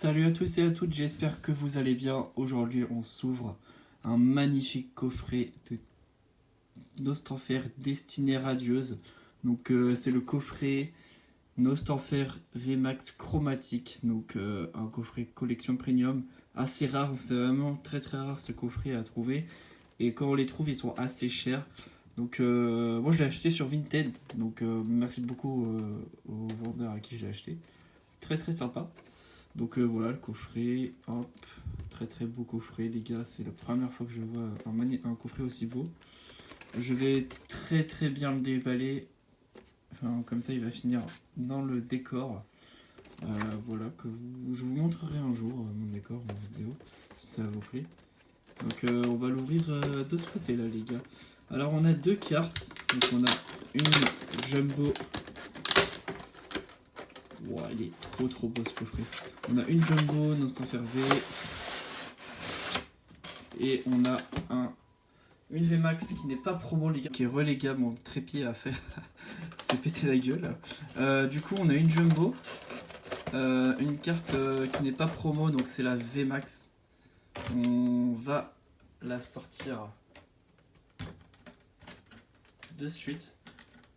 Salut à tous et à toutes, j'espère que vous allez bien. Aujourd'hui, on s'ouvre un magnifique coffret de Nostanfer Destinée Radieuse. Donc, c'est le coffret Nostanfer VMAX chromatique. Donc, un coffret collection premium assez rare. C'est vraiment très très rare ce coffret à trouver. Et quand on les trouve, ils sont assez chers. Donc, moi je l'ai acheté sur Vinted. Donc, merci beaucoup au vendeur à qui je l'ai acheté. Très très sympa. Donc voilà le coffret, hop, très très beau coffret les gars, c'est la première fois que je vois un coffret aussi beau. Je vais très très bien le déballer, enfin, comme ça il va finir dans le décor. Voilà, je vous montrerai un jour mon décor en vidéo, si ça vous plaît. Donc on va l'ouvrir de ce côté là les gars. Alors on a deux cartes, donc on a une jumbo. Wow, il est trop beau ce coffret. On a une jumbo, Nostanfer V. Et on a une VMAX qui n'est pas promo les gars, qui est relégable, mon trépied à faire. C'est pété la gueule. Du coup on a une jumbo. Une carte qui n'est pas promo, donc c'est la VMAX. On va la sortir de suite.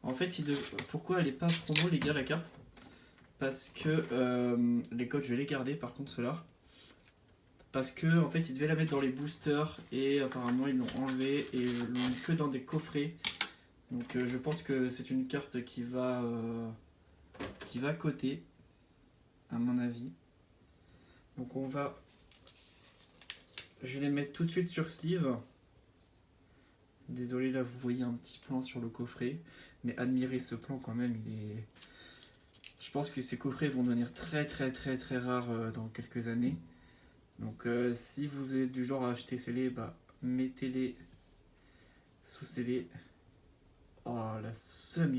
En fait, pourquoi elle n'est pas promo les gars la carte? Parce que les codes je vais les garder par contre ceux-là. Parce que en fait ils devaient la mettre dans les boosters et apparemment ils l'ont enlevé et l'ont mis que dans des coffrets. Donc je pense que c'est une carte qui va coter à mon avis. Donc je vais les mettre tout de suite sur sleeve. Désolé là vous voyez un petit plan sur le coffret, mais admirez ce plan quand même, je pense que ces coffrets vont devenir très rares dans quelques années. Donc si vous êtes du genre à acheter scellés, bah mettez-les sous scellés. Oh la somme,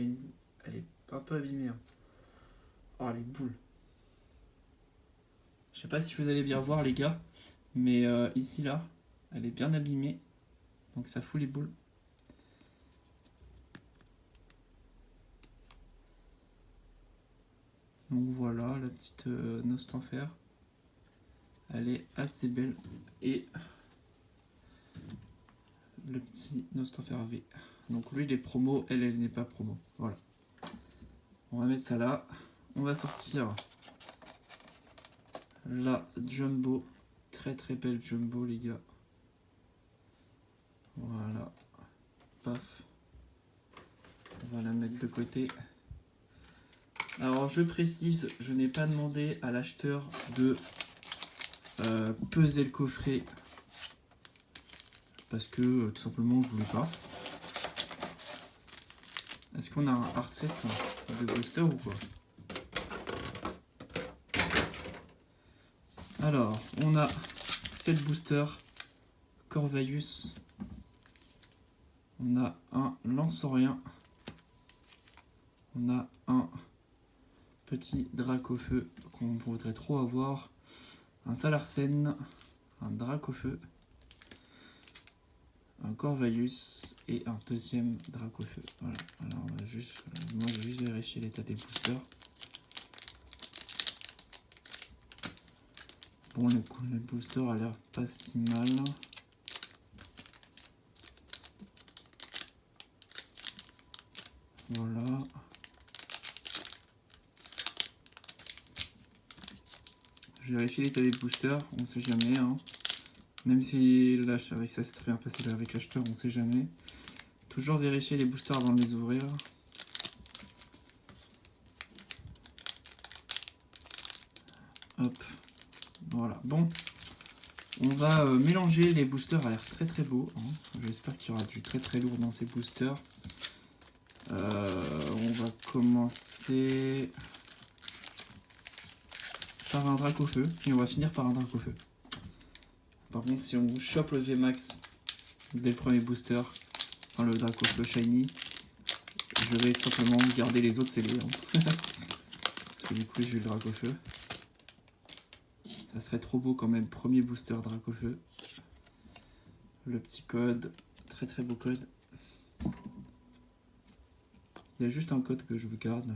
elle est un peu abîmée. Hein. Oh les boules. Je sais pas si vous allez bien voir les gars, mais ici là, elle est bien abîmée. Donc ça fout les boules. Donc voilà la petite Nostanfer. Elle est assez belle. Et le petit Nostanfer V. Donc lui il est promo, elle n'est pas promo. Voilà. On va mettre ça là. On va sortir la jumbo. Très belle jumbo les gars. Voilà. Paf. On va la mettre de côté. Alors je précise, je n'ai pas demandé à l'acheteur de peser le coffret. Parce que tout simplement je voulais pas. Est-ce qu'on a un hard set de booster ou quoi? Alors, on a 7 boosters. Corvaius. On a un Lanceorien. On a un petit Dracofeu qu'on voudrait trop avoir. Un Salarsen. Un Dracofeu. Un Corvaius et un deuxième Dracofeu. Voilà. Alors, moi, je vais juste vérifier l'état des boosters. Bon, le booster a l'air pas si mal. Voilà. Je vérifie l'état des boosters, on sait jamais. Hein. Même si là, avec ça s'est très bien passé avec l'acheteur, on sait jamais. Toujours vérifier les boosters avant de les ouvrir. Hop. Voilà. Bon. On va mélanger les boosters, a l'air très beau. Hein. J'espère qu'il y aura du très lourd dans ces boosters. On va commencer par un Dracofeu et on va finir par un Dracofeu. Par contre, si on chope le VMAX dès le premier booster, enfin le Dracofeu Shiny, je vais simplement garder les autres scellés. Hein. Parce que du coup, j'ai eu le Dracofeu. Ça serait trop beau quand même, premier booster Dracofeu. Le petit code, très beau code. Il y a juste un code que je vous garde.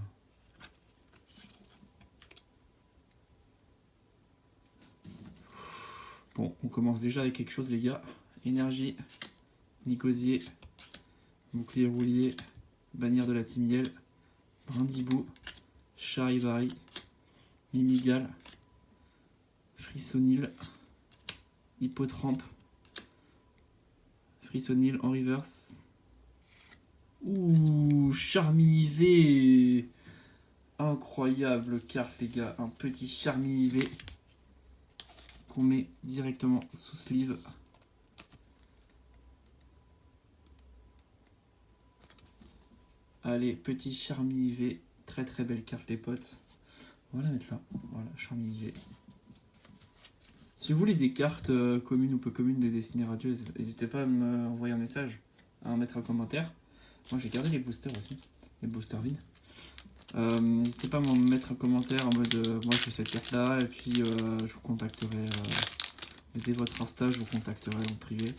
Bon, on commence déjà avec quelque chose, les gars. Énergie, Nicosier, Bouclier Roulier, Bannière de la Timiel, Brindibou, Charivari, Mimigal, Frissonil, Hippotrampe, Frissonil en reverse. Ouh, Charmy-IV. Incroyable carte, les gars. Un petit Charmy-IV qu'on met directement sous sleeve. Allez, petit Charmy-IV. Très très belle carte, les potes. On va la mettre là. Voilà, Charmy-IV. Si vous voulez des cartes communes ou peu communes des destinées radieuses, n'hésitez pas à me envoyer un message, à mettre un commentaire. Moi j'ai gardé les boosters aussi, les boosters vides. N'hésitez pas à me mettre un commentaire en mode moi je fais cette carte là et puis je vous contacterai. Mettez votre Insta, je vous contacterai en privé.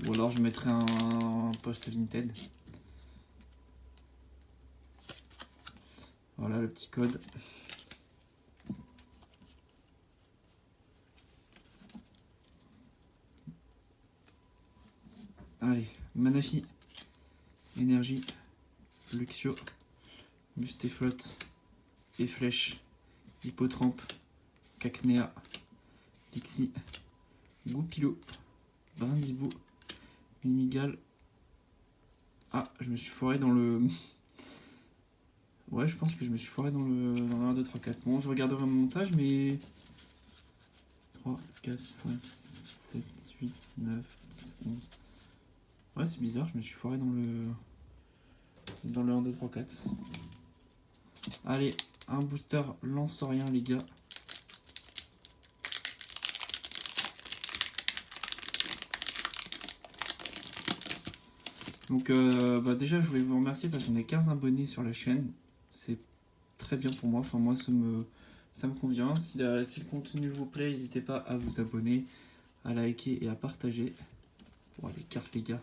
Ou alors je mettrai un post Vinted. Voilà le petit code. Allez, Manafi, Énergie, Luxio, Bustéflotte, Efflèche, Hippotrampe, Cacnea, Lixi, Goupilot, Brindibou, Mimigal. Ah, je me suis foiré dans le... Ouais, je pense que je me suis foiré dans le 1, 2, 3, 4. Bon, je regarderai mon montage, mais... 3, 4, 5, 6, 7, 8, 9, 10, 11... Ouais, c'est bizarre, je me suis foiré dans le 1, 2, 3, 4. Allez, un booster lance-rien, les gars. Donc, déjà, je voulais vous remercier parce qu'on est 15 abonnés sur la chaîne. C'est très bien pour moi. Enfin, moi, ça me convient. Si le contenu vous plaît, n'hésitez pas à vous abonner, à liker et à partager. Bon, les cartes, les gars.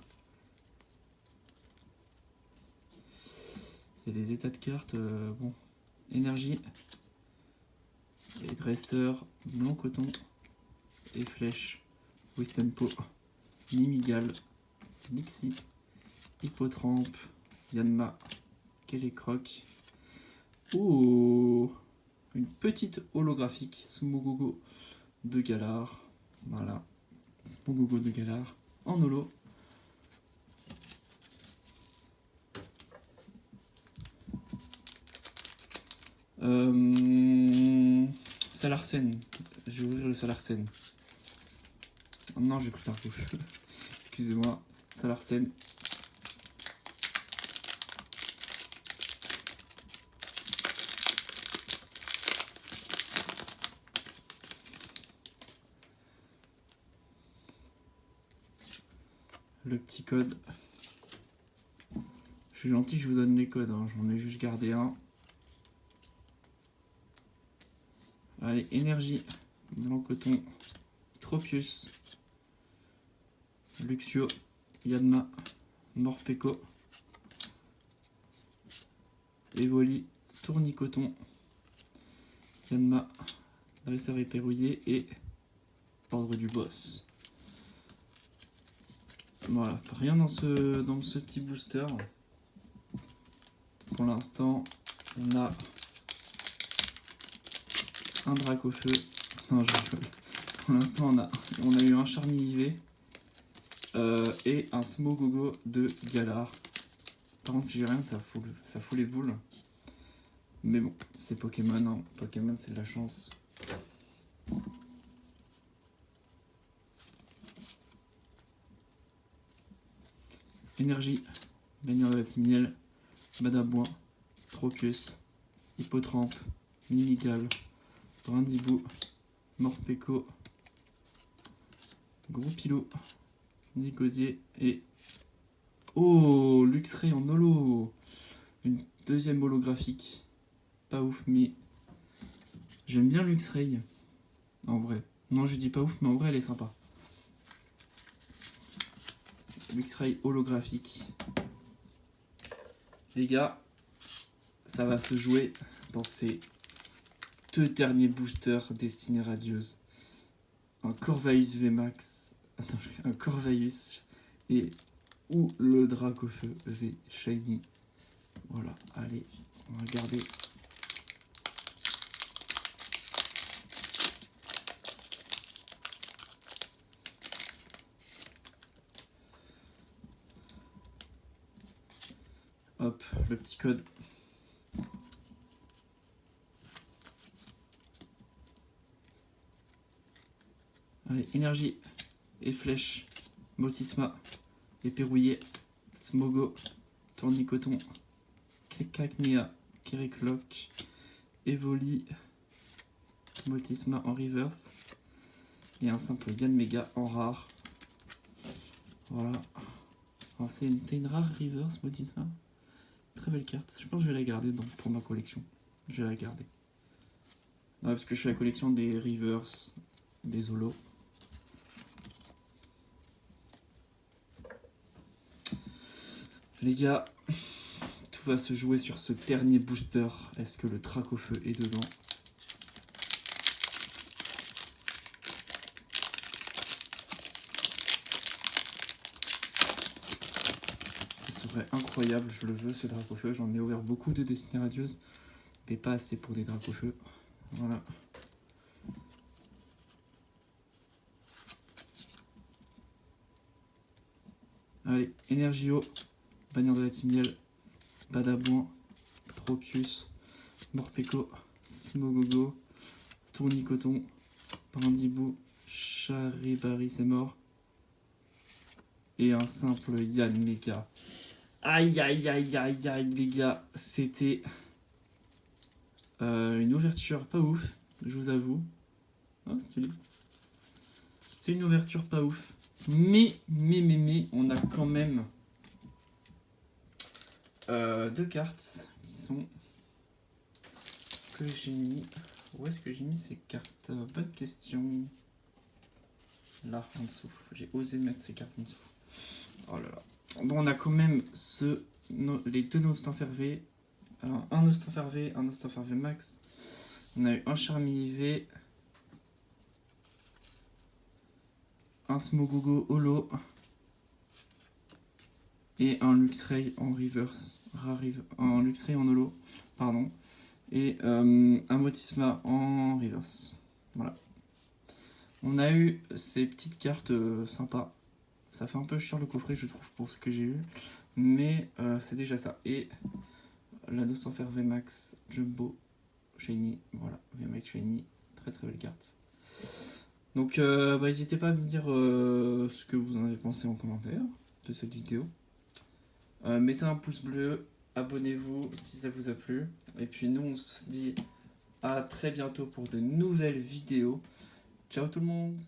Il y a des états de cartes. Bon, Énergie. Les dresseurs, Blanc Coton. Et Flèche. Wistempo. Mimigal. Lixi. Hippotrampe. Yanma. Kellecroc. Oh, une petite holographique Smogogo de Galar. Voilà. Smogogo de Galar en holo. Salarsen. Je vais ouvrir le Salarsen. Non, j'ai pris Targo. Excusez-moi. Salarsen. Le petit code. Je suis gentil, je vous donne les codes. Hein. J'en ai juste gardé un. Allez, Énergie. Blanc Coton. Tropius. Luxio. Yanma. Morpeko. Evoli. Tournicoton. Yanma. Dresseur éperrouillé. Et Ordre du Boss. Voilà, rien dans ce petit booster. Pour l'instant, on a un Dracofeu. Non, je rigole. Pour l'instant, on a eu un Charmy-IV et un Smogogo de Galar. Par contre, si j'ai rien, ça fout les boules. Mais bon, c'est Pokémon. Hein. Pokémon, c'est de la chance. Énergie, Bannière de la Timiel, Badabouin, Tropius, Hippotrampe, Mimigal, Brindibou, Morpeko, Goupilot, Nicosier et... Oh, Luxray en holo. Une deuxième holographique. Pas ouf, mais... J'aime bien Luxray. En vrai. Non, je dis pas ouf, mais en vrai, elle est sympa. Luxray holographique. Les gars, ça va se jouer dans ces 2 derniers boosters destinés radieuses. un Corvaeus VMAX, attends, un Corvaeus et ou le Dracofeu V Shiny. Voilà, allez, on va regarder. Hop, le petit code. Allez, énergie et flèche, Motisma, épérouillé, Smogo, Tournicoton, Cacnea, Kericloc, Evoli, Motisma en reverse et un simple Yanmega en rare. Voilà. C'est une rare reverse Motisma. Très belle carte. Je pense que je vais la garder pour ma collection. Je vais la garder. Ouais, parce que je fais la collection des reverse, des holos. Les gars, tout va se jouer sur ce dernier booster. Est-ce que le Dracofeu est dedans? Ce serait incroyable, je le veux ce Dracofeu. J'en ai ouvert beaucoup de Destinées Radieuses, mais pas assez pour des Dracofeu. Voilà. Allez, Energio, Bannière de la Timiel, Badabouin, Trocus, Morpeko, Smogogo, Tournicoton, Brindibou, Charibari, c'est mort. Et un simple Yanmega. Aïe aïe aïe aïe aïe les gars, c'était une ouverture pas ouf, je vous avoue. Oh, stylé. C'était une ouverture pas ouf. Mais, on a quand même deux cartes qui sont que j'ai mis. Où est-ce que j'ai mis ces cartes? Bonne question. Là, en dessous. J'ai osé mettre ces cartes en dessous. Oh là là. Bon, on a quand même les deux Nostenfer V. Alors, un Nostenfer V, un Nostenfer V Max. On a eu un Charmy IV. Un Smogogo Holo. Et un Luxray en reverse. Un Luxray en holo. Pardon. Et un Motisma en reverse. Voilà. On a eu ces petites cartes sympas. Ça fait un peu cher le coffret, je trouve, pour ce que j'ai eu. Mais c'est déjà ça. Et la Nostenfer VMAX Jumbo Shiny. Voilà, VMAX Shiny. Très très belle carte. Donc n'hésitez pas à me dire ce que vous en avez pensé en commentaire de cette vidéo. Mettez un pouce bleu, abonnez-vous si ça vous a plu. Et puis nous on se dit à très bientôt pour de nouvelles vidéos. Ciao tout le monde!